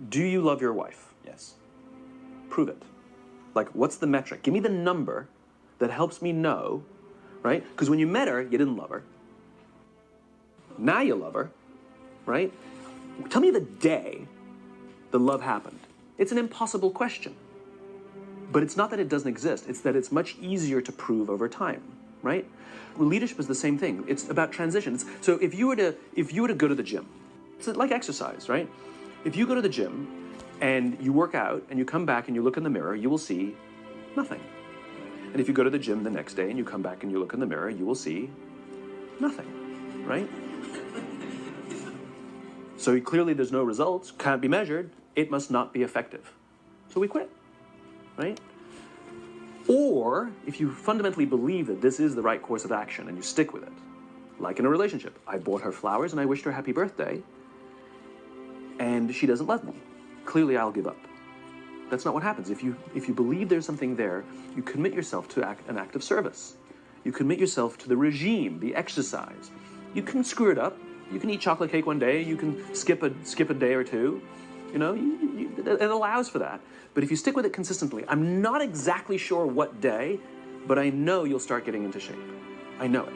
Do you love your wife? Yes. Prove it. Like, what's the metric? Give me the number that helps me know, right? Because when you met her, you didn't love her. Now you love her, right? Tell me the day the love happened. It's an impossible question. But it's not that it doesn't exist, it's that it's much easier to prove over time, right? Leadership is the same thing. It's about transitions. So if you were to go to the gym, it's like exercise, right? If you go to the gym and you work out and you come back and you look in the mirror, you will see nothing. And if you go to the gym the next day and you come back and you look in the mirror, you will see nothing, right? So clearly there's no results, can't be measured, it must not be effective. So we quit, right? Or if you fundamentally believe that this is the right course of action and you stick with it, like in a relationship, I bought her flowers and I wished her happy birthday, and she doesn't love me. Clearly I'll give up. That's not what happens. If you believe there's something there, you commit yourself to an act of service. You commit yourself to the regime, the exercise. You can screw it up. You can eat chocolate cake one day. You can skip a day or two. You know, it allows for that. But if you stick with it consistently, I'm not exactly sure what day, but I know you'll start getting into shape. I know it.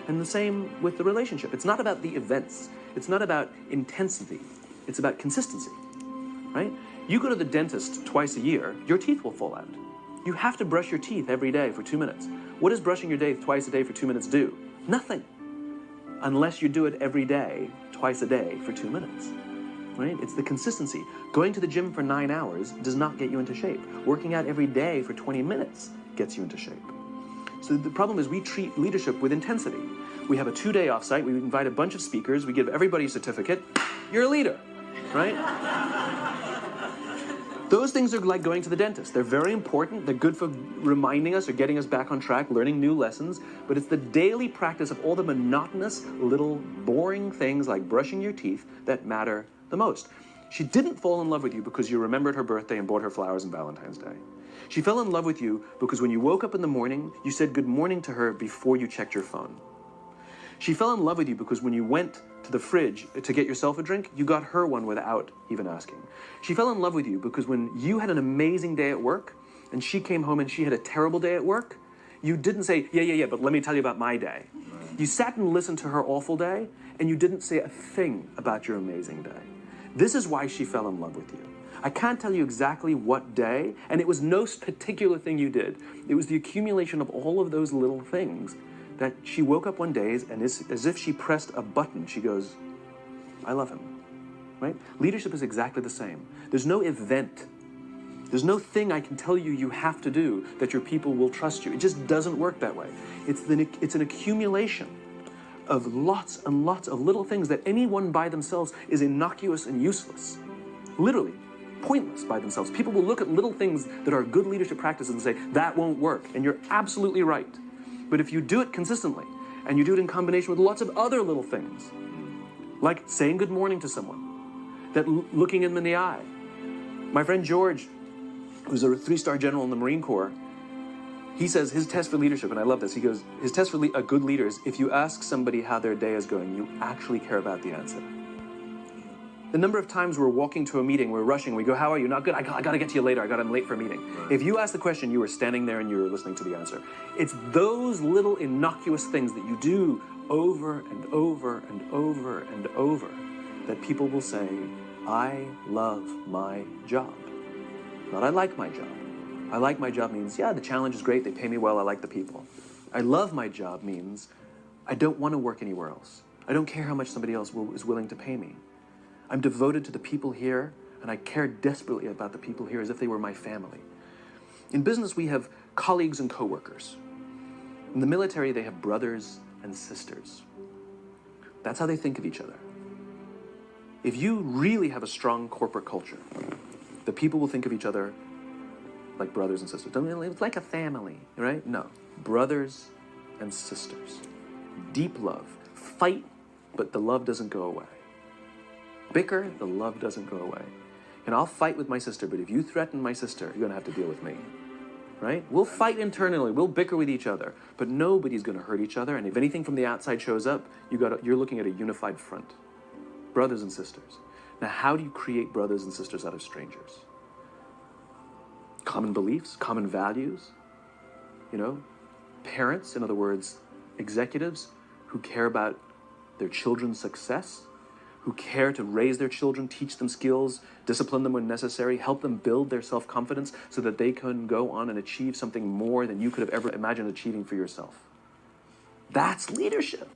And the same with the relationship. It's not about the events. It's not about intensity. It's about consistency, right? You go to the dentist twice a year, your teeth will fall out. You have to brush your teeth every day for 2 minutes. What does brushing your teeth twice a day for 2 minutes do? Nothing. Unless you do it every day, twice a day for 2 minutes, right? It's the consistency. Going to the gym for 9 hours does not get you into shape. Working out every day for 20 minutes gets you into shape. So the problem is we treat leadership with intensity. We have a 2-day offsite, we invite a bunch of speakers, we give everybody a certificate, you're a leader, right? Those things are like going to the dentist. They're very important. They're good for reminding us or getting us back on track, learning new lessons. But it's the daily practice of all the monotonous, little, boring things like brushing your teeth that matter the most. She didn't fall in love with you because you remembered her birthday and bought her flowers on Valentine's Day. She fell in love with you because when you woke up in the morning, you said good morning to her before you checked your phone. She fell in love with you because when you went to the fridge to get yourself a drink, you got her one without even asking. She fell in love with you because when you had an amazing day at work and she came home and she had a terrible day at work, you didn't say, yeah, but let me tell you about my day. You sat and listened to her awful day and you didn't say a thing about your amazing day. This is why she fell in love with you. I can't tell you exactly what day, and it was no particular thing you did. It was the accumulation of all of those little things that she woke up one day and as if she pressed a button, she goes, I love him, right? Leadership is exactly the same. There's no event. There's no thing I can tell you you have to do that your people will trust you. It just doesn't work that way. It's an accumulation of lots and lots of little things that anyone by themselves is innocuous and useless. Literally, pointless by themselves. People will look at little things that are good leadership practices and say, that won't work. And you're absolutely right. But if you do it consistently, and you do it in combination with lots of other little things, like saying good morning to someone, that looking them in the eye. My friend George, who's a 3-star general in the Marine Corps, he says his test for leadership, and I love this, he goes, his test for a good leader is if you ask somebody how their day is going, you actually care about the answer. The number of times we're walking to a meeting, we're rushing, we go, how are you? Not good, I got to get to you later, I'm late for a meeting. Right. If you ask the question, you were standing there and you were listening to the answer. It's those little innocuous things that you do over and over and over and over that people will say, I love my job. Not I like my job. I like my job means, yeah, the challenge is great, they pay me well, I like the people. I love my job means I don't want to work anywhere else. I don't care how much somebody else is willing to pay me. I'm devoted to the people here, and I care desperately about the people here as if they were my family. In business, we have colleagues and coworkers. In the military, they have brothers and sisters. That's how they think of each other. If you really have a strong corporate culture, the people will think of each other like brothers and sisters. It's like a family, right? No. Brothers and sisters. Deep love. Fight, but the love doesn't go away. Bicker, the love doesn't go away. And I'll fight with my sister, but if you threaten my sister, you're going to have to deal with me, right? We'll fight internally, we'll bicker with each other, but nobody's going to hurt each other. And if anything from the outside shows up, you're looking at a unified front. Brothers and sisters. Now, how do you create brothers and sisters out of strangers? Common beliefs, common values, parents, in other words, executives who care about their children's success, who care to raise their children, teach them skills, discipline them when necessary, help them build their self-confidence so that they can go on and achieve something more than you could have ever imagined achieving for yourself. That's leadership.